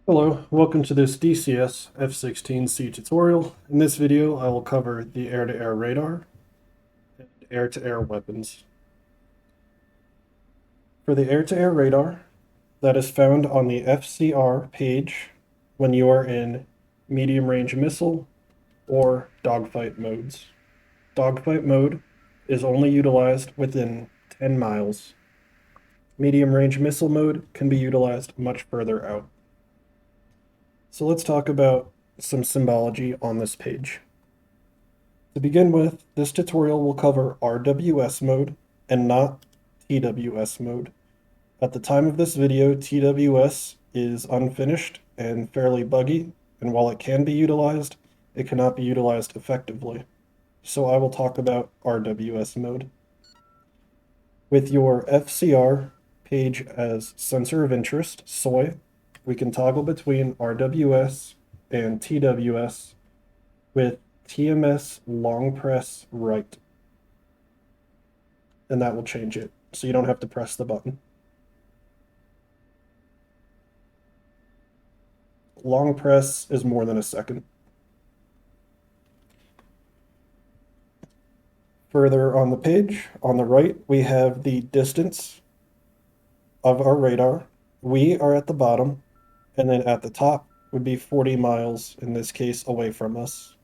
Hello, welcome to this DCS F-16C tutorial. In this video, I will cover the air-to-air radar and air-to-air weapons. For the air-to-air radar, that is found on the FCR page when you are in medium-range missile or dogfight modes. Dogfight mode is only utilized within 10 miles. Medium-range missile mode can be utilized much further out. So let's talk about some symbology on this page. To begin with, this tutorial will cover RWS mode and not TWS mode. At the time of this video, TWS is unfinished and fairly buggy, and while it can be utilized, it cannot be utilized effectively. So I will talk about RWS mode. With your FCR page as sensor of interest, SOI, we can toggle between RWS and TWS with TMS long press right. And that will change it, so you don't have to press the button. Long press is more than a second. Further on the page, on the right, we have the distance of our radar. We are at the bottom, and then at the top would be 40 miles, in this case, away from us.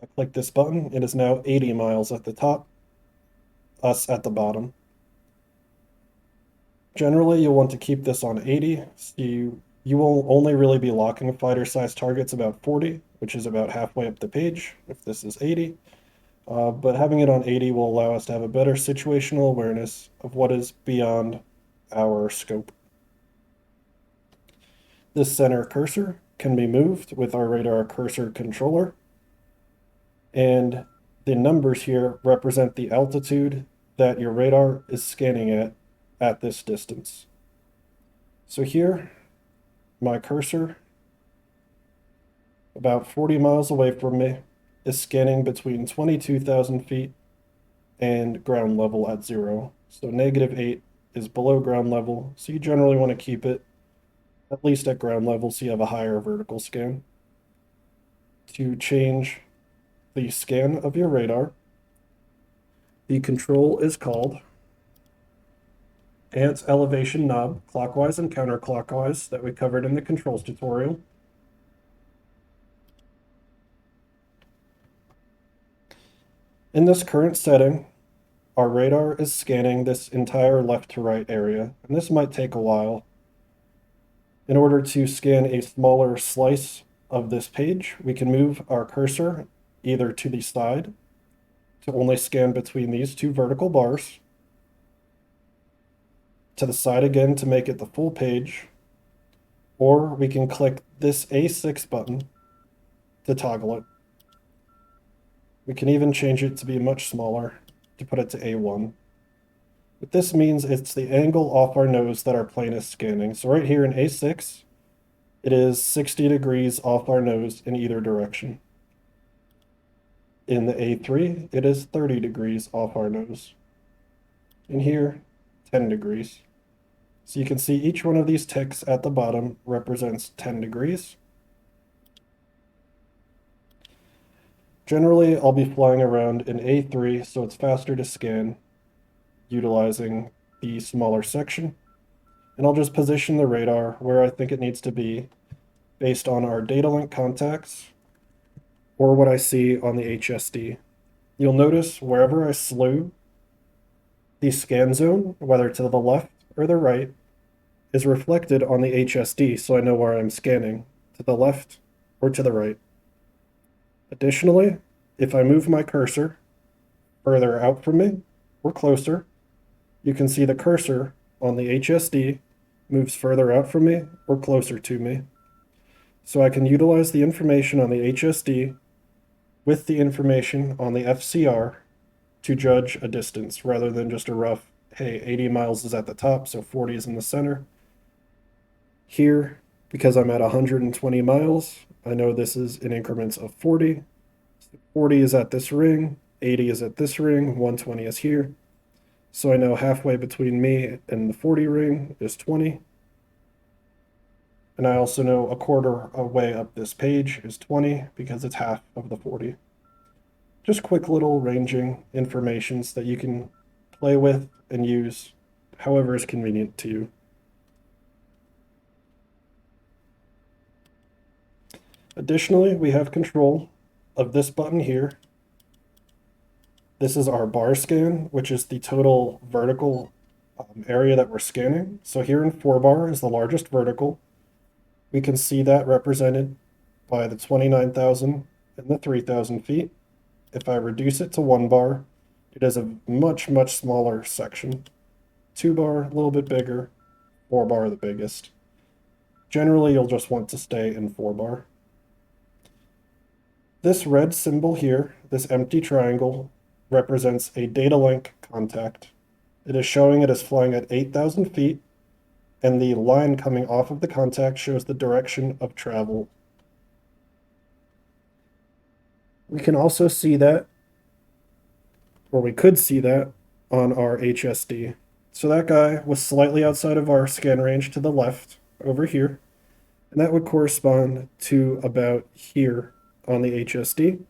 I click this button, it is now 80 miles at the top, us at the bottom. Generally, you'll want to keep this on 80, so you will only really be locking fighter-sized targets about 40, which is about halfway up the page, if this is 80. But having it on 80 will allow us to have a better situational awareness of what is beyond our scope. This center cursor can be moved with our radar cursor controller, and the numbers here represent the altitude that your radar is scanning at this distance. So here, my cursor, about 40 miles away from me, is scanning between 22,000 feet and ground level at 0. So -8 is below ground level, so you generally want to keep it at least at ground level so you have a higher vertical scan. To change the scan of your radar, the control is called ant elevation knob, clockwise and counterclockwise, that we covered in the controls tutorial. In this current setting, our radar is scanning this entire left to right area, and this might take a while. In order to scan a smaller slice of this page, we can move our cursor either to the side to only scan between these two vertical bars, to the side again to make it the full page, or we can click this A6 button to toggle it. We can even change it to be much smaller to put it to A1. What this means, it's the angle off our nose that our plane is scanning. So right here in A6, it is 60 degrees off our nose in either direction. In the A3, it is 30 degrees off our nose. In here, 10 degrees. So you can see each one of these ticks at the bottom represents 10 degrees. Generally, I'll be flying around in A3, so it's faster to scan utilizing the smaller section. And I'll just position the radar where I think it needs to be based on our data link contacts or what I see on the HSD. You'll notice wherever I slew the scan zone, whether to the left or the right, is reflected on the HSD, so I know where I'm scanning, to the left or to the right. Additionally, if I move my cursor further out from me or closer, you can see the cursor on the HSD moves further out from me or closer to me. So I can utilize the information on the HSD with the information on the FCR to judge a distance rather than just a rough, hey, 80 miles is at the top, so 40 is in the center. Here, because I'm at 120 miles, I know this is in increments of 40. 40 is at this ring, 80 is at this ring, 120 is here. So I know halfway between me and the 40 ring is 20. And I also know a quarter away up this page is 20 because it's half of the 40. Just quick little ranging informations that you can play with and use however is convenient to you. Additionally, we have control of this button here. This is our bar scan, which is the total vertical area that we're scanning. So here in 4 bar is the largest vertical. We can see that represented by the 29,000 and the 3,000 feet. If I reduce it to 1 bar, it is a much, much smaller section. 2 bar, a little bit bigger, 4 bar the biggest. Generally, you'll just want to stay in 4 bar. This red symbol here, this empty triangle, represents a data link contact. It is showing it is flying at 8,000 feet, and the line coming off of the contact shows the direction of travel. We can also see that, or we could see that, on our HSD. So that guy was slightly outside of our scan range to the left, over here, and that would correspond to about here on the HSD.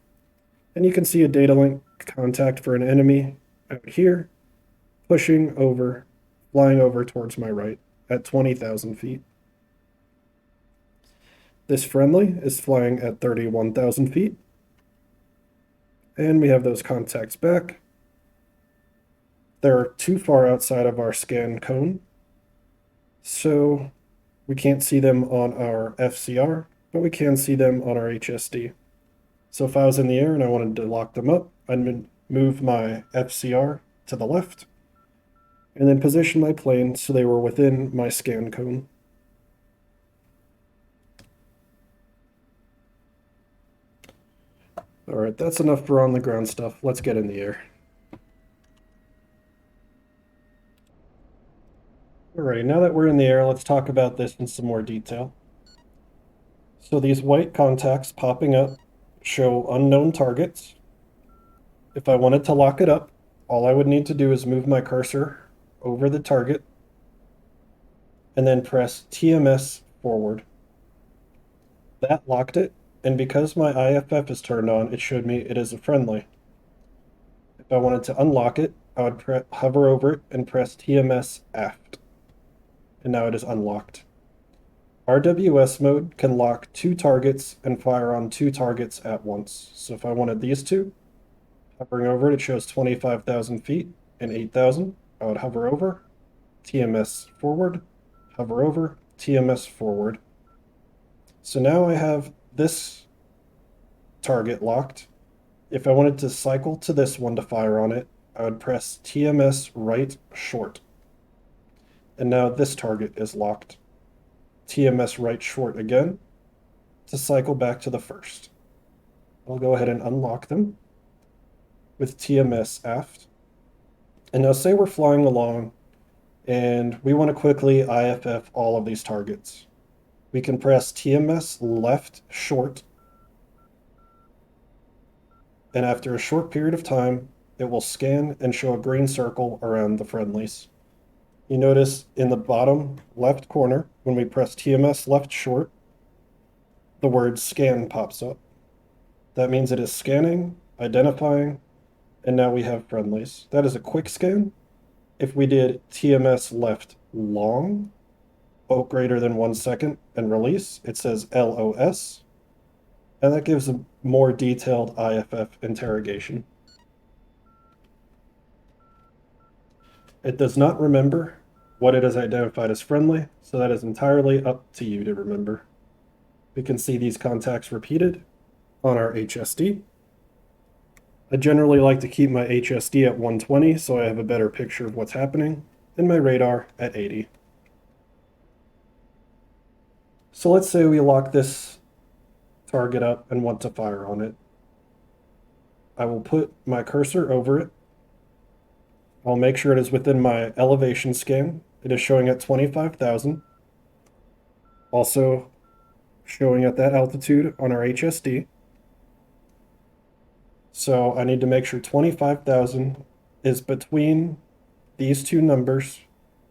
And you can see a data link contact for an enemy out here, pushing over, flying over towards my right at 20,000 feet. This friendly is flying at 31,000 feet. And we have those contacts back. They're too far outside of our scan cone, so we can't see them on our FCR, but we can see them on our HSD. So if I was in the air and I wanted to lock them up, I'd move my FCR to the left, and then position my plane so they were within my scan cone. All right, that's enough for on the ground stuff. Let's get in the air. All right, now that we're in the air, let's talk about this in some more detail. So these white contacts popping up show unknown targets. If I wanted to lock it up, all I would need to do is move my cursor over the target and then press TMS forward. That locked it, and because my IFF is turned on, it showed me it is a friendly. If I wanted to unlock it, I would hover over it and press TMS aft. And now it is unlocked. Rws mode can lock 2 targets and fire on 2 targets at once. So if I wanted these two, hovering over it, it shows 25,000 feet and 8,000. I would hover over, TMS forward, hover over, TMS forward. So now I have this target locked. If I wanted to cycle to this one to fire on it, I would press TMS right short. And now this target is locked. TMS right short again to cycle back to the first. I'll go ahead and unlock them with TMS aft. And now say we're flying along and we want to quickly IFF all of these targets. We can press TMS left short, and after a short period of time, it will scan and show a green circle around the friendlies. You notice in the bottom left corner, when we press TMS left short, the word scan pops up. That means it is scanning, identifying, and now we have friendlies. That is a quick scan. If we did TMS left long, greater than 1 second, and release, it says LOS, and that gives a more detailed IFF interrogation. It does not remember what it is identified as friendly, so that is entirely up to you to remember. We can see these contacts repeated on our HSD. I generally like to keep my HSD at 120 so I have a better picture of what's happening, and my radar at 80. So let's say we lock this target up and want to fire on it. I will put my cursor over it. I'll make sure it is within my elevation scan. It is showing at 25,000. Also showing at that altitude on our HSD. So I need to make sure 25,000 is between these two numbers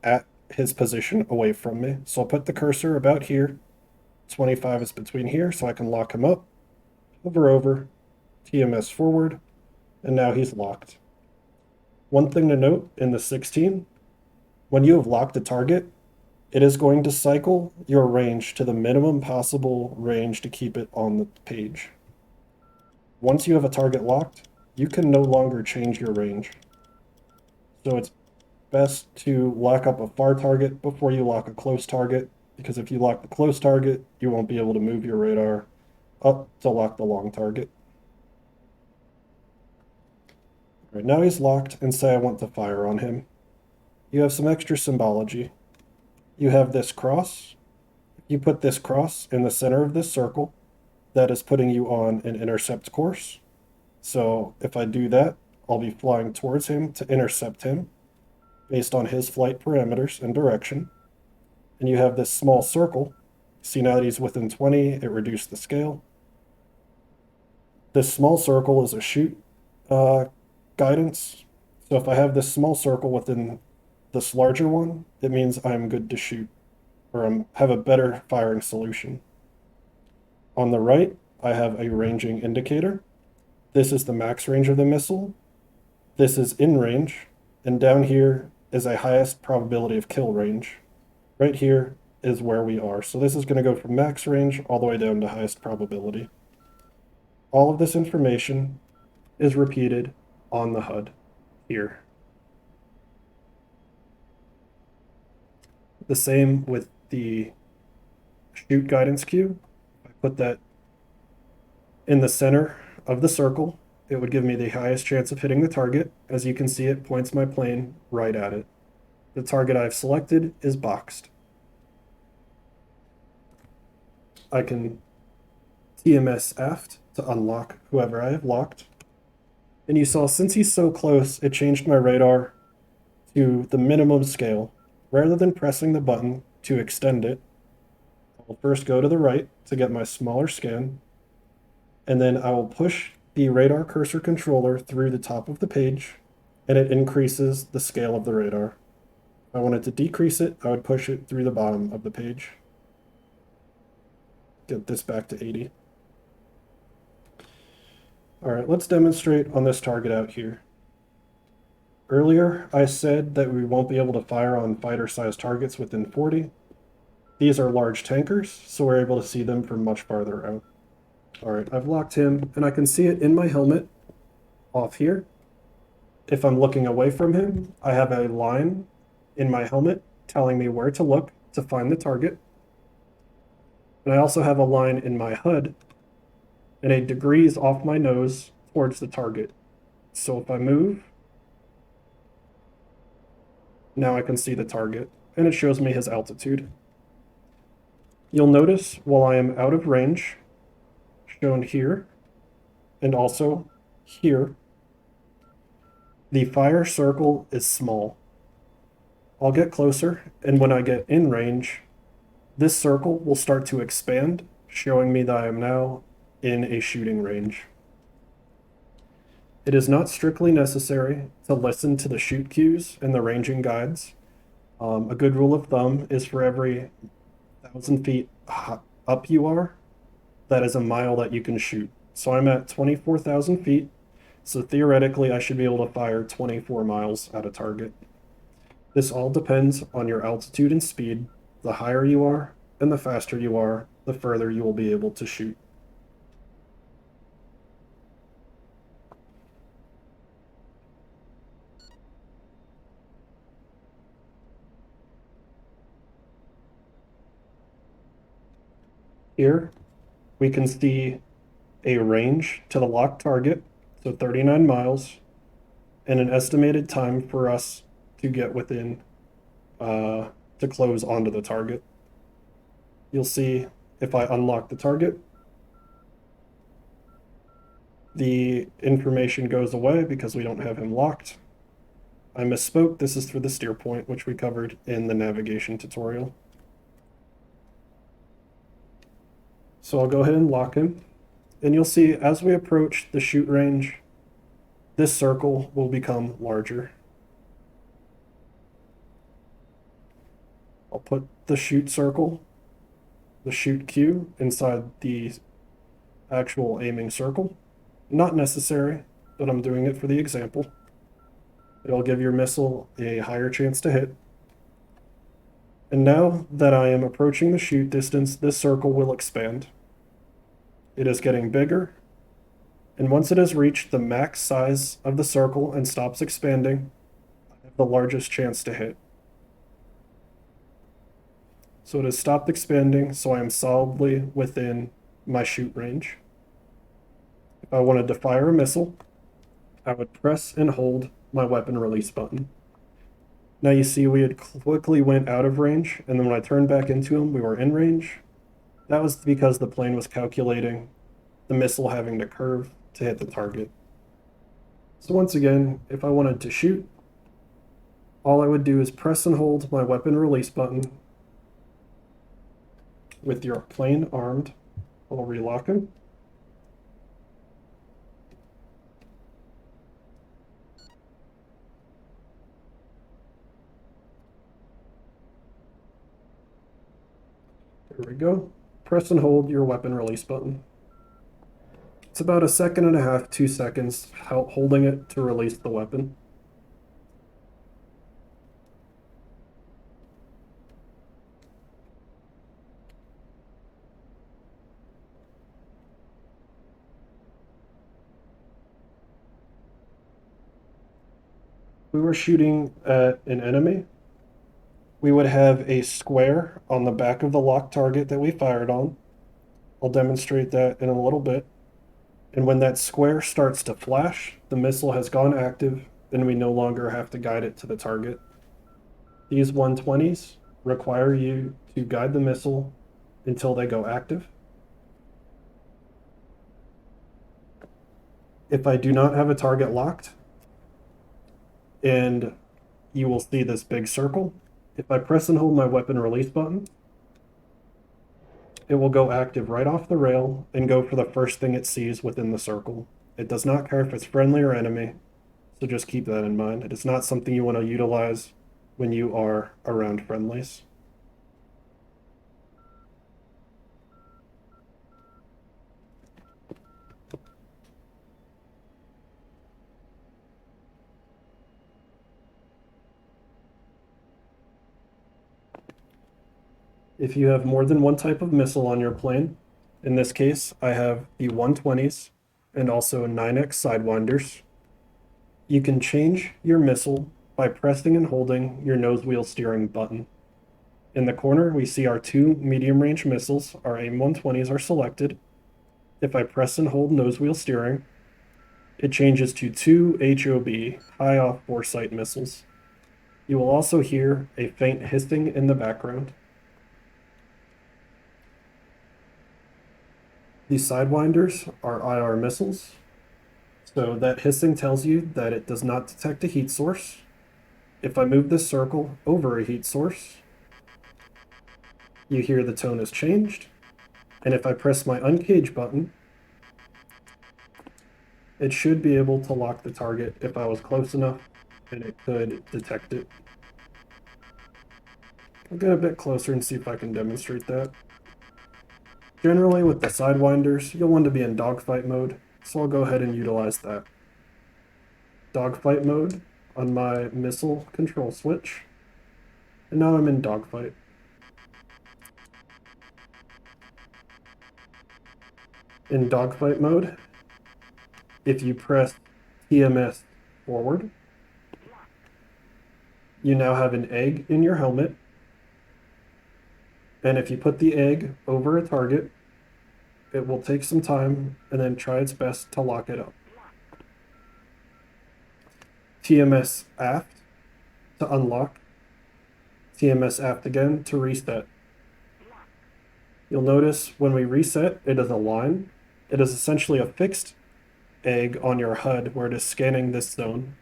at his position away from me. So I'll put the cursor about here 25 is between here, so I can lock him up, hover over, TMS forward, and now he's locked. One thing to note in the 16, when you have locked a target, it is going to cycle your range to the minimum possible range to keep it on the page. Once you have a target locked, you can no longer change your range. So it's best to lock up a far target before you lock a close target, because if you lock the close target, you won't be able to move your radar up to lock the long target. All right, now he's locked, and say I want to fire on him. You have some extra symbology. You have this cross. You put this cross in the center of this circle. That is putting you on an intercept course. So if I do that, I'll be flying towards him to intercept him based on his flight parameters and direction. And you have this small circle. See, now that he's within 20, it reduced the scale. This small circle is a shoot guidance. So if I have this small circle within this larger one, it means I'm good to shoot, or have a better firing solution. On the right, I have a ranging indicator. This is the max range of the missile. This is in range, and down here is a highest probability of kill range. Right here is where we are. So this is going to go from max range all the way down to highest probability. All of this information is repeated on the HUD here. The same with the shoot guidance cue. If I put that in the center of the circle, it would give me the highest chance of hitting the target. As you can see, it points my plane right at it. The target I've selected is boxed. I can TMS aft to unlock whoever I have locked. And you saw, since he's so close, it changed my radar to the minimum scale. Rather than pressing the button to extend it, I'll first go to the right to get my smaller scan, and then I will push the radar cursor controller through the top of the page, and it increases the scale of the radar. If I wanted to decrease it, I would push it through the bottom of the page. Get this back to 80. All right, let's demonstrate on this target out here. Earlier, I said that we won't be able to fire on fighter-sized targets within 40. These are large tankers, so we're able to see them from much farther out. All right, I've locked him, and I can see it in my helmet off here. If I'm looking away from him, I have a line in my helmet telling me where to look to find the target. And I also have a line in my HUD and a degrees off my nose towards the target. So if I move, now I can see the target, and it shows me his altitude. You'll notice while I am out of range, shown here, and also here, the fire circle is small. I'll get closer, and when I get in range, this circle will start to expand, showing me that I am now in a shooting range. It is not strictly necessary to listen to the shoot cues and the ranging guides. A good rule of thumb is for every 1,000 feet up you are, that is a mile that you can shoot. So I'm at 24,000 feet, so theoretically I should be able to fire 24 miles at a target. This all depends on your altitude and speed. The higher you are and the faster you are, the further you will be able to shoot. Here, we can see a range to the locked target, so 39 miles, and an estimated time for us to get within, to close onto the target. You'll see if I unlock the target, the information goes away because we don't have him locked. I misspoke, this is for the steer point, which we covered in the navigation tutorial. So I'll go ahead and lock him, and you'll see as we approach the shoot range, this circle will become larger. I'll put the shoot circle the shoot cue inside the actual aiming circle. Not necessary, but I'm doing it for the example. It'll give your missile a higher chance to hit. And now that I am approaching the shoot distance, this circle will expand. It is getting bigger, and once it has reached the max size of the circle and stops expanding, I have the largest chance to hit. So it has stopped expanding, so I am solidly within my shoot range. If I wanted to fire a missile, I would press and hold my weapon release button. Now you see we had quickly went out of range, and then when I turned back into him, we were in range. That was because the plane was calculating the missile having to curve to hit the target. So once again, if I wanted to shoot, all I would do is press and hold my weapon release button with your plane armed. I'll relock him. There we go. Press and hold your weapon release button. It's about 1.5 seconds, 2 seconds, holding it to release the weapon. If we were shooting at an enemy, we would have a square on the back of the locked target that we fired on. I'll demonstrate that in a little bit. And when that square starts to flash, the missile has gone active, and we no longer have to guide it to the target. These 120s require you to guide the missile until they go active. If I do not have a target locked, and you will see this big circle, if I press and hold my weapon release button, it will go active right off the rail and go for the first thing it sees within the circle. It does not care if it's friendly or enemy, so just keep that in mind. It is not something you want to utilize when you are around friendlies. If you have more than one type of missile on your plane, in this case, I have the 120s and also 9X Sidewinders, you can change your missile by pressing and holding your nose wheel steering button. In the corner, we see our two medium-range missiles. Our AIM-120s are selected. If I press and hold nose wheel steering, it changes to two HOB, high off foresight missiles. You will also hear a faint hissing in the background. These Sidewinders are IR missiles, so that hissing tells you that it does not detect a heat source. If I move this circle over a heat source, you hear the tone has changed, and if I press my uncage button, it should be able to lock the target if I was close enough and it could detect it. I'll get a bit closer and see if I can demonstrate that. Generally, with the Sidewinders, you'll want to be in dogfight mode, so I'll go ahead and utilize that. Dogfight mode on my missile control switch, and now I'm in dogfight. In dogfight mode, if you press TMS forward, you now have an egg in your helmet, and if you put the egg over a target, it will take some time and then try its best to lock it up. TMS aft to unlock, TMS aft again to reset. You'll notice when we reset, it is a line. It is essentially a fixed egg on your HUD where it is scanning this zone.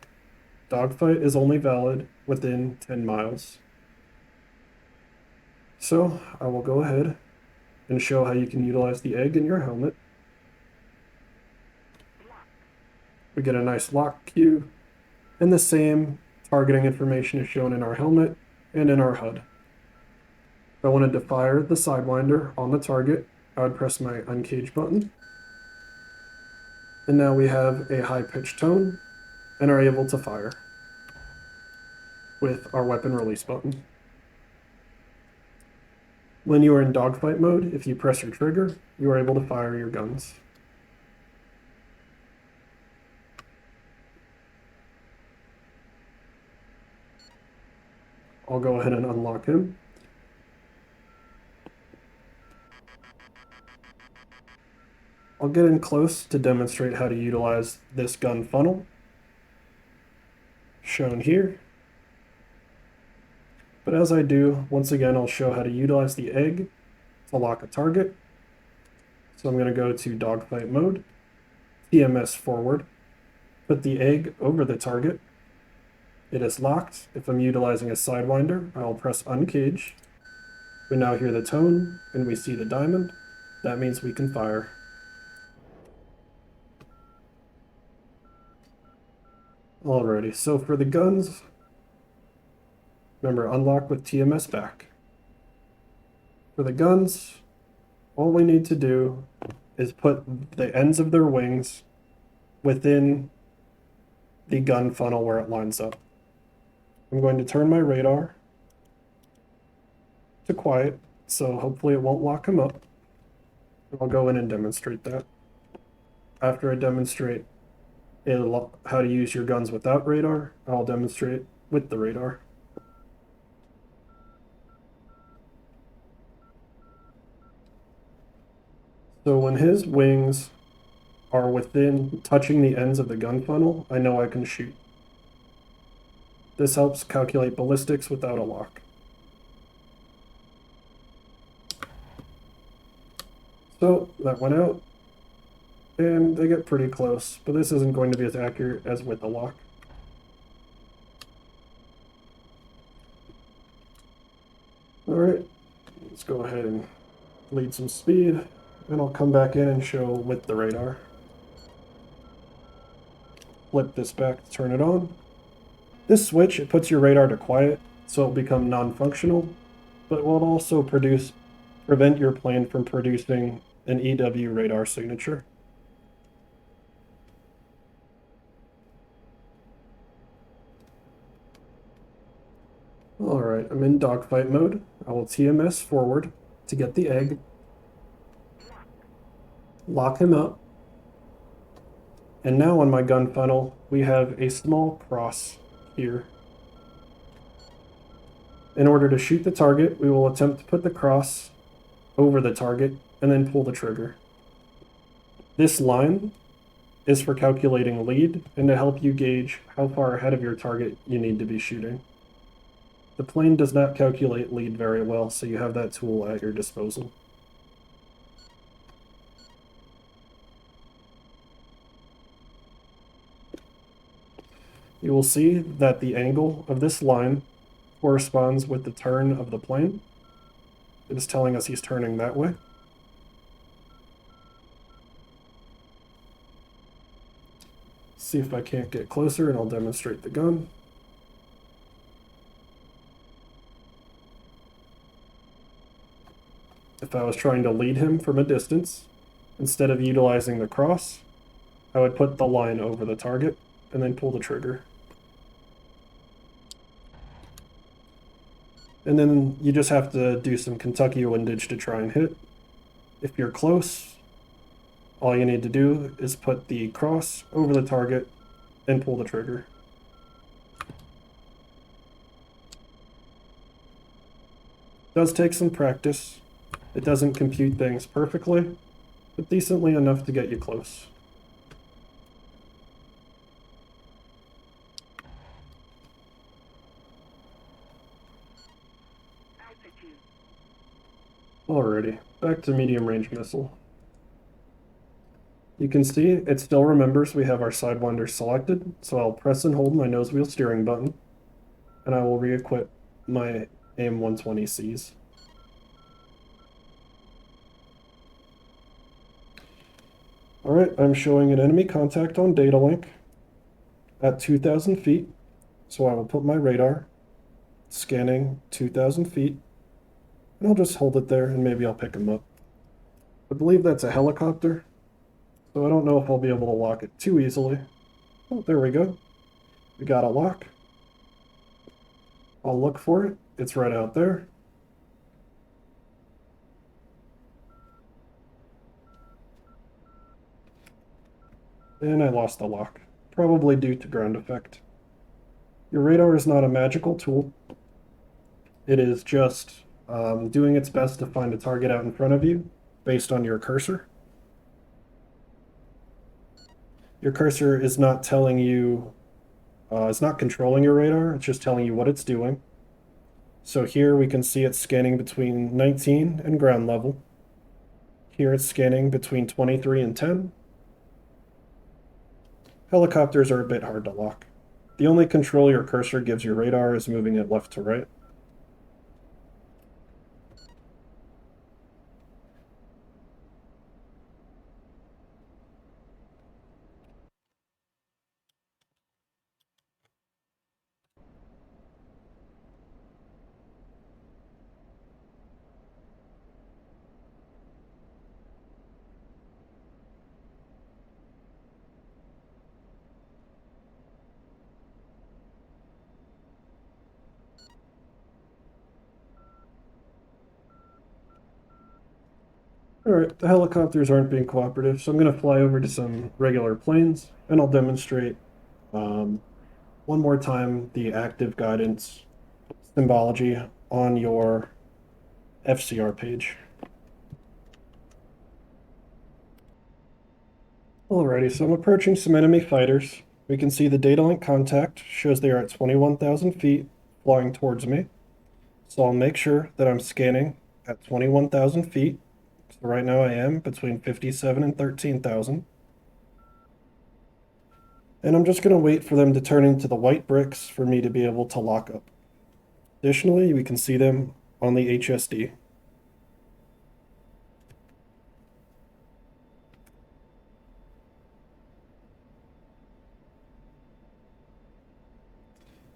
Dogfight is only valid within 10 miles. So I will go ahead and show how you can utilize the egg in your helmet. We get a nice lock cue, and the same targeting information is shown in our helmet and in our HUD. If I wanted to fire the Sidewinder on the target, I would press my uncage button. And now we have a high-pitched tone and are able to fire with our weapon release button. When you are in dogfight mode, if you press your trigger, you are able to fire your guns. I'll go ahead and unlock him. I'll get in close to demonstrate how to utilize this gun funnel, shown here. But as I do, once again, I'll show how to utilize the egg to lock a target. So I'm going to go to dogfight mode, TMS forward, put the egg over the target. It is locked. If I'm utilizing a Sidewinder, I'll press uncage. We now hear the tone and we see the diamond. That means we can fire. Alrighty, so for the guns, remember, unlock with TMS back. For the guns, all we need to do is put the ends of their wings within the gun funnel where it lines up. I'm going to turn my radar to quiet, so hopefully it won't lock them up. I'll go in and demonstrate that. After I demonstrate how to use your guns without radar, I'll demonstrate with the radar. So when his wings are within touching the ends of the gun funnel, I know I can shoot. This helps calculate ballistics without a lock. So that went out, and they get pretty close, but this isn't going to be as accurate as with a lock. Alright, let's go ahead and lead some speed, and I'll come back in and show with the radar. Flip this back to turn it on. This switch, it puts your radar to quiet, so it'll become non-functional, but it will also prevent your plane from producing an EW radar signature. Alright, I'm in dogfight mode. I will TMS forward to get the egg, lock him up, and now on my gun funnel, we have a small cross here. In order to shoot the target, we will attempt to put the cross over the target and then pull the trigger. This line is for calculating lead and to help you gauge how far ahead of your target you need to be shooting. The plane does not calculate lead very well, so you have that tool at your disposal. You will see that the angle of this line corresponds with the turn of the plane. It is telling us he's turning that way. See if I can't get closer and I'll demonstrate the gun. If I was trying to lead him from a distance, instead of utilizing the cross, I would put the line over the target and then pull the trigger. And then you just have to do some Kentucky windage to try and hit. If you're close, all you need to do is put the cross over the target and pull the trigger. It does take some practice. It doesn't compute things perfectly, but decently enough to get you close. Alrighty, back to medium range missile. You can see it still remembers we have our Sidewinder selected, so I'll press and hold my nose wheel steering button, and I will re-equip my AIM-120Cs. Alright, I'm showing an enemy contact on data link at 2,000 feet, so I will put my radar scanning 2,000 feet, And I'll just hold it there and maybe I'll pick him up. I believe that's a helicopter, so I don't know if I'll be able to lock it too easily. Oh, there we go. We got a lock. I'll look for it. It's right out there. And I lost the lock, probably due to ground effect. Your radar is not a magical tool. It is just doing its best to find a target out in front of you based on your cursor. Your cursor is not telling you, it's not controlling your radar, it's just telling you what it's doing. So here we can see it's scanning between 19 and ground level. Here it's scanning between 23 and 10. Helicopters are a bit hard to lock. The only control your cursor gives your radar is moving it left to right. Alright, the helicopters aren't being cooperative, so I'm going to fly over to some regular planes, and I'll demonstrate one more time the active guidance symbology on your FCR page. Alrighty, so I'm approaching some enemy fighters. We can see the data link contact shows they are at 21,000 feet, flying towards me. So I'll make sure that I'm scanning at 21,000 feet. So right now I am between 57 and 13,000. And I'm just going to wait for them to turn into the white bricks for me to be able to lock up. Additionally, we can see them on the HSD.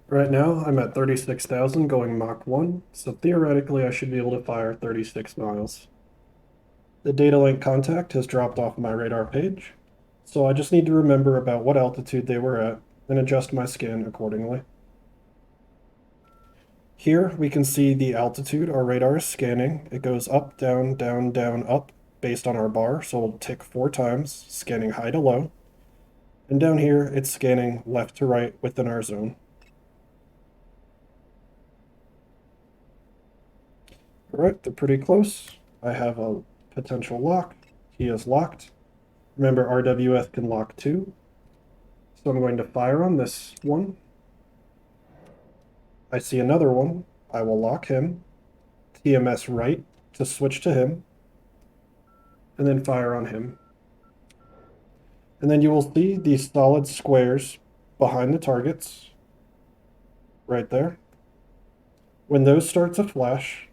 Right now, I'm at 36,000 going Mach 1, so theoretically I should be able to fire 36 miles. The data link contact has dropped off my radar page, so I just need to remember about what altitude they were at and adjust my scan accordingly. Here we can see the altitude our radar is scanning. It goes up, down, down, down, up based on our bar, so we'll tick 4 times, scanning high to low. And down here, it's scanning left to right within our zone. All right, they're pretty close. I have a potential lock. He is locked. Remember, RWF can lock too. So I'm going to fire on this one. I see another one. I will lock him. TMS right to switch to him. And then fire on him. And then you will see these solid squares behind the targets. Right there. When those start to flash,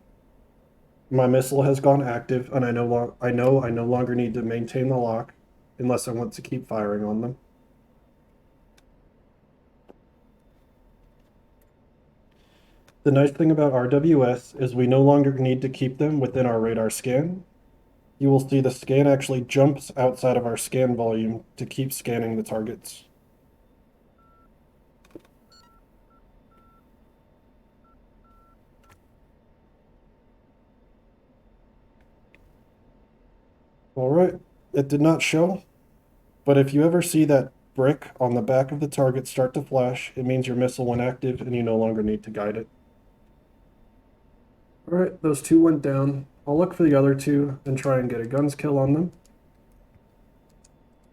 my missile has gone active, and I know I no longer need to maintain the lock unless I want to keep firing on them. The nice thing about RWS is we no longer need to keep them within our radar scan. You will see the scan actually jumps outside of our scan volume to keep scanning the targets. All right, it did not show, but if you ever see that brick on the back of the target start to flash, it means your missile went active and you no longer need to guide it. All right, those two went down. I'll look for the other two and try and get a guns kill on them.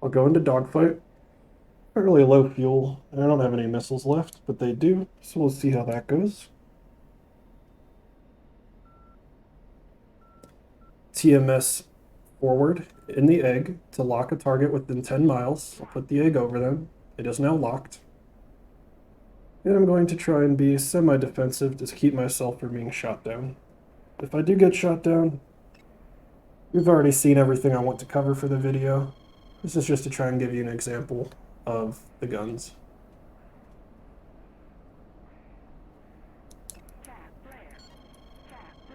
I'll go into dogfight. Fairly low fuel, and I don't have any missiles left, but they do, so we'll see how that goes. TMS forward in the egg to lock a target within 10 miles. I'll put the egg over them. It is now locked. And I'm going to try and be semi-defensive to keep myself from being shot down. If I do get shot down, we've already seen everything I want to cover for the video. This is just to try and give you an example of the guns.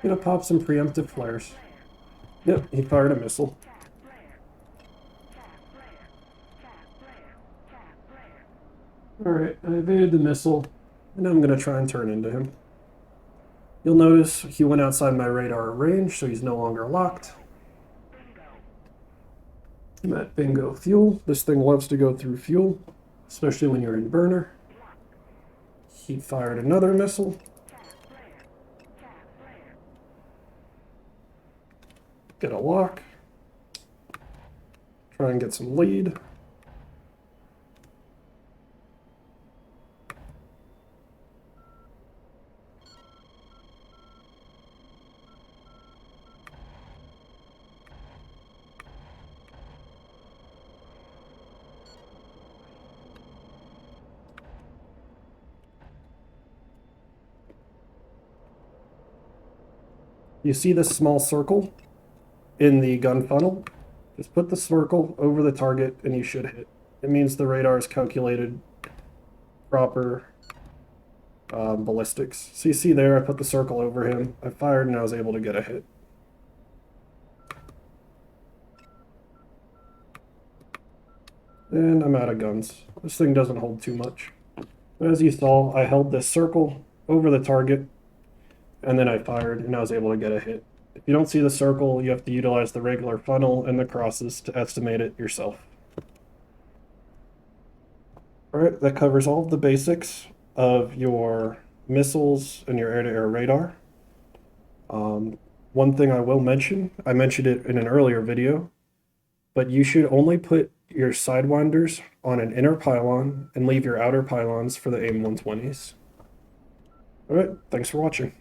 Gonna pop some preemptive flares. Yep, he fired a missile. Alright, I evaded the missile, and I'm gonna try and turn into him. You'll notice he went outside my radar range, so he's no longer locked. I'm at bingo fuel. This thing loves to go through fuel, especially when you're in burner. He fired another missile. Get a lock. Try and get some lead. You see this small circle in the gun funnel? Just put the circle over the target and you should hit. It means the radar is calculated proper ballistics. So you see there, I put the circle over him, I fired and I was able to get a hit. And I'm out of guns. This thing doesn't hold too much. But as you saw, I held this circle over the target and then I fired and I was able to get a hit. If you don't see the circle, you have to utilize the regular funnel and the crosses to estimate it yourself. Alright, that covers all of the basics of your missiles and your air-to-air radar. One thing I will mention, I mentioned it in an earlier video, but you should only put your sidewinders on an inner pylon and leave your outer pylons for the AIM-120s. Alright, thanks for watching.